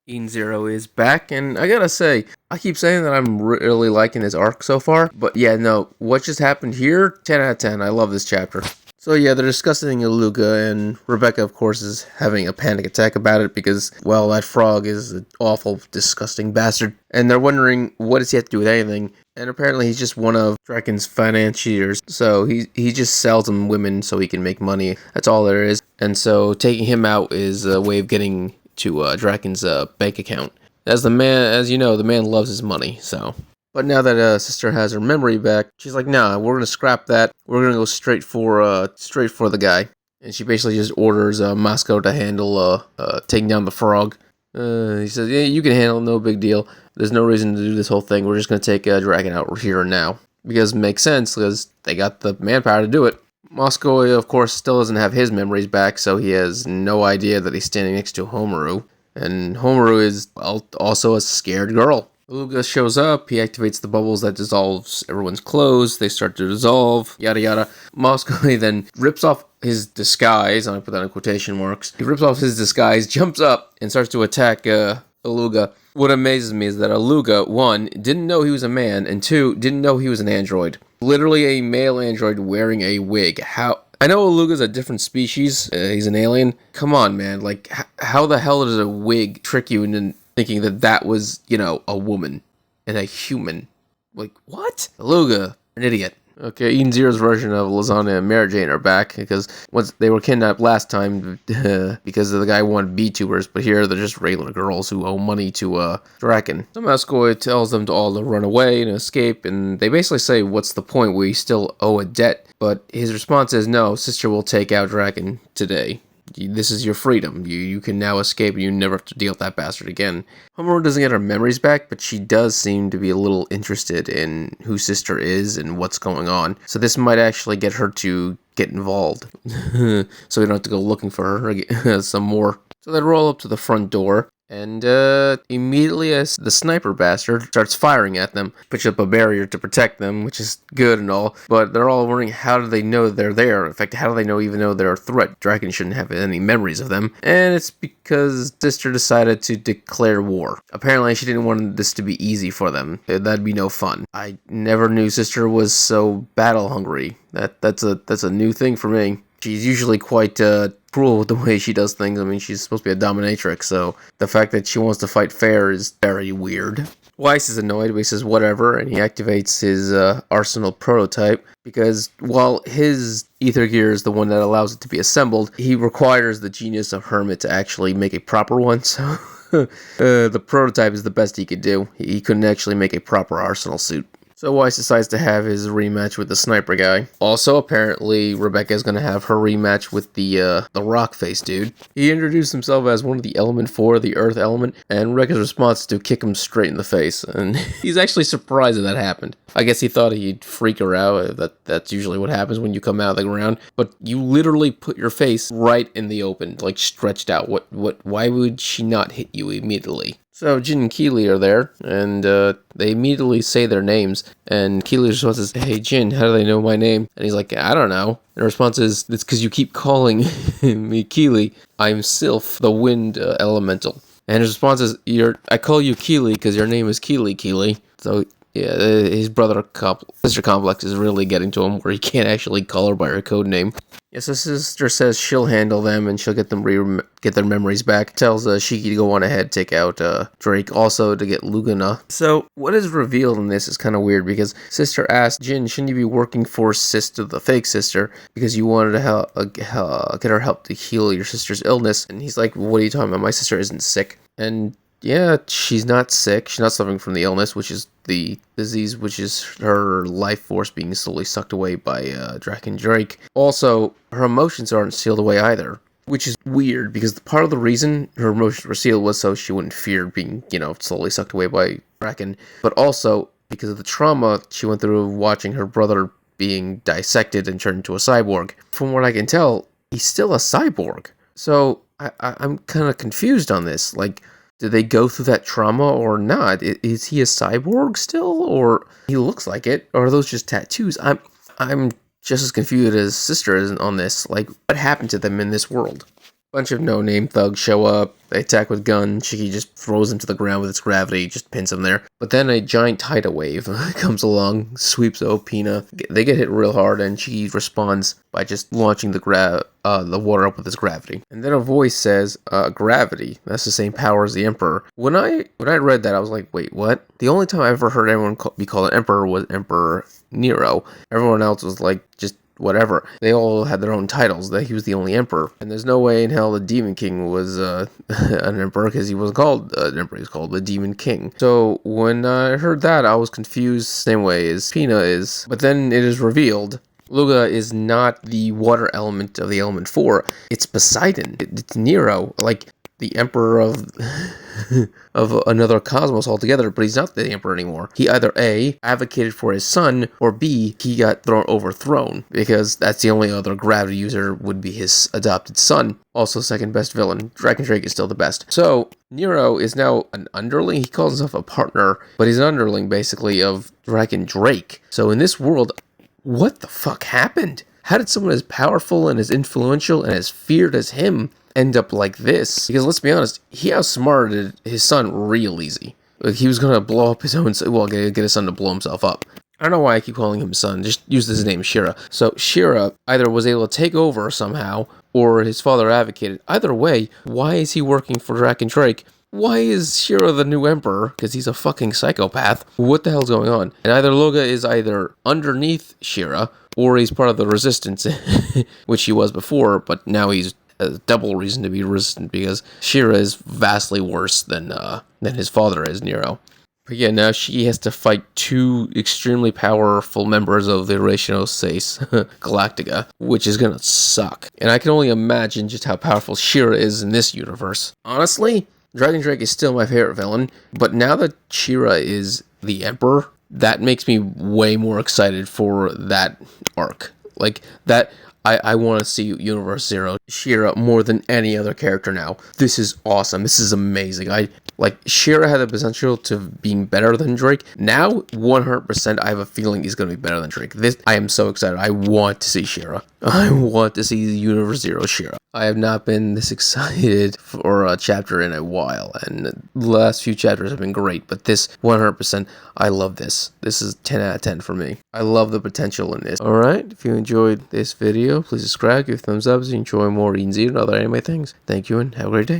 Eden Zero is back, and I gotta say, I keep saying that I'm really liking this arc so far, but yeah, no, what just happened here, 10 out of 10, I love this chapter. So yeah, they're discussing Aluga, and Rebecca, of course, is having a panic attack about it because, well, that frog is an awful, disgusting bastard, and they're wondering what does he have to do with anything, and apparently he's just one of Draken's financiers, so he just sells them women so he can make money, that's all there is, and so taking him out is a way of getting to Draken's bank account. As you know, the man loves his money, so. But now that sister has her memory back, she's like, nah, we're gonna scrap that. We're gonna go straight for the guy. And she basically just orders Moscow to handle taking down the frog. He says, yeah, you can handle it, no big deal. There's no reason to do this whole thing. We're just gonna take Draken out here and now. Because it makes sense, because they got the manpower to do it. Moscow, of course, still doesn't have his memories back, so he has no idea that he's standing next to Homaru. And Homaru is, well, also a scared girl. Aluga shows up, he activates the bubbles that dissolves everyone's clothes, they start to dissolve, yada yada. Moscow then rips off his disguise, I put that in quotation marks, he rips off his disguise, jumps up, and starts to attack Aluga. What amazes me is that Aluga, 1, didn't know he was a man, and 2, didn't know he was an android. Literally a male android wearing a wig. How? I know Aluga's a different species, he's an alien. Come on, man, like, how the hell does a wig trick you into thinking that that was, you know, a woman and a human? Like, what? Aluga, an idiot. Okay, Eden Zero's version of Lasagna and Mary Jane are back, because once they were kidnapped last time because the guy wanted VTubers, but here they're just regular girls who owe money to Draken. So Mascoy tells them to all to run away and escape, and they basically say, what's the point, we still owe a debt? But his response is, no, sister will take out Draken today. This is your freedom. You can now escape and you never have to deal with that bastard again. Homaru doesn't get her memories back, but she does seem to be a little interested in who sister is and what's going on. So this might actually get her to get involved. So we don't have to go looking for her some more. So they roll up to the front door. And immediately as the sniper bastard starts firing at them, puts up a barrier to protect them, which is good and all, but they're all wondering how do they know they're there? In fact, how do they know even though they're a threat? Draken shouldn't have any memories of them, and it's because sister decided to declare war. Apparently she didn't want this to be easy for them. That'd be no fun. I never knew sister was so battle hungry. That's a new thing for me. She's usually quite cruel with the way she does things. I mean, she's supposed to be a dominatrix, so the fact that she wants to fight fair is very weird. Weiss is annoyed, but he says whatever, and he activates his arsenal prototype, because while his ether gear is the one that allows it to be assembled, he requires the genius of Hermit to actually make a proper one, so the prototype is the best he could do. He couldn't actually make a proper arsenal suit. So Weiss decides to have his rematch with the sniper guy. Also, apparently, Rebecca is going to have her rematch with the rock face dude. He introduced himself as one of the element 4, the earth element, and Rebecca's response is to kick him straight in the face. And he's actually surprised that that happened. I guess he thought he'd freak her out. That's usually what happens when you come out of the ground. But you literally put your face right in the open, like stretched out. Why would she not hit you immediately? So Jin and Keely are there, and they immediately say their names, and Keely's response is, hey Jin, how do they know my name? And he's like, I don't know. And the response is, it's because you keep calling me Keely. I'm Sylph, the wind elemental. And his response is, I call you Keely because your name is Keely. So yeah, his sister complex is really getting to him, where he can't actually call her by her code name. Yes, his sister says she'll handle them and she'll get them get their memories back. Tells Shiki to go on ahead, take out Drake, also to get Lugana. So what is revealed in this is kind of weird, because sister asked Jin, shouldn't you be working for sister, the fake sister, because you wanted to get her help to heal your sister's illness? And he's like, what are you talking about? My sister isn't sick. And yeah, she's not sick. She's not suffering from the illness, which is the disease, which is her life force being slowly sucked away by Draken Drake. Also, her emotions aren't sealed away either, which is weird, because part of the reason her emotions were sealed was so she wouldn't fear being, slowly sucked away by Draken, but also because of the trauma she went through watching her brother being dissected and turned into a cyborg. From what I can tell, he's still a cyborg. So I'm kind of confused on this. Like, did they go through that trauma or not? Is he a cyborg still, or he looks like it? Or are those just tattoos? I'm just as confused as sister is on this. Like, what happened to them in this world? Bunch of no-name thugs show up, they attack with guns, Shiki just throws him to the ground with its gravity, just pins him there. But then a giant tidal wave comes along, sweeps Opina. They get hit real hard, and Shiki responds by just launching the water up with his gravity. And then a voice says, gravity, that's the same power as the Emperor. When I read that, I was like, wait, what? The only time I ever heard anyone be called an Emperor was Emperor Nero. Everyone else was like, just whatever. They all had their own titles. That he was the only emperor, and there's no way in hell the Demon King was an emperor, because he wasn't called an emperor. He was called the Demon King. So when I heard that, I was confused, same way as Pina is. But then it is revealed Luga is not the water element of the element 4. It's Poseidon. It's Nero, like the emperor of of another cosmos altogether, but he's not the emperor anymore. He either A, advocated for his son, or B, he got overthrown, because that's the only other gravity user would be his adopted son. Also second best villain. Dragon Drake is still the best. So Nero is now an underling. He calls himself a partner, but he's an underling basically of Dragon Drake. So in this world, what the fuck happened? How did someone as powerful and as influential and as feared as him end up like this? Because let's be honest, he outsmarted his son real easy. Like, he was gonna blow up his own son, well, get his son to blow himself up. I don't know why I keep calling him son, just use his name, Shura. So Shura either was able to take over somehow, or his father advocated. Either way, why is he working for Dragon Drake? Why is Shura the new emperor? Because he's a fucking psychopath. What the hell's going on? And either Luga is either underneath Shura, or he's part of the resistance, which he was before, but now he's a double reason to be resistant, because Shura is vastly worse than his father is, Nero. But yeah, now she has to fight two extremely powerful members of the Eurationoses Galactica, which is gonna suck. And I can only imagine just how powerful Shura is in this universe. Honestly, Dragon Drake is still my favorite villain, but now that Shura is the Emperor, that makes me way more excited for that arc. Like, that, I want to see Universe Zero Shura more than any other character now. This is awesome. This is amazing. Shura had the potential to being better than Drake. Now, 100%, I have a feeling he's going to be better than Drake. I am so excited. I want to see Shura. I want to see Universe Zero Shura. I have not been this excited for a chapter in a while, and the last few chapters have been great, but this, 100%, I love this. This is 10 out of 10 for me. I love the potential in this. Alright, if you enjoyed this video, please subscribe, give a thumbs up if you enjoy more Reading Zero and other anime things. Thank you, and have a great day.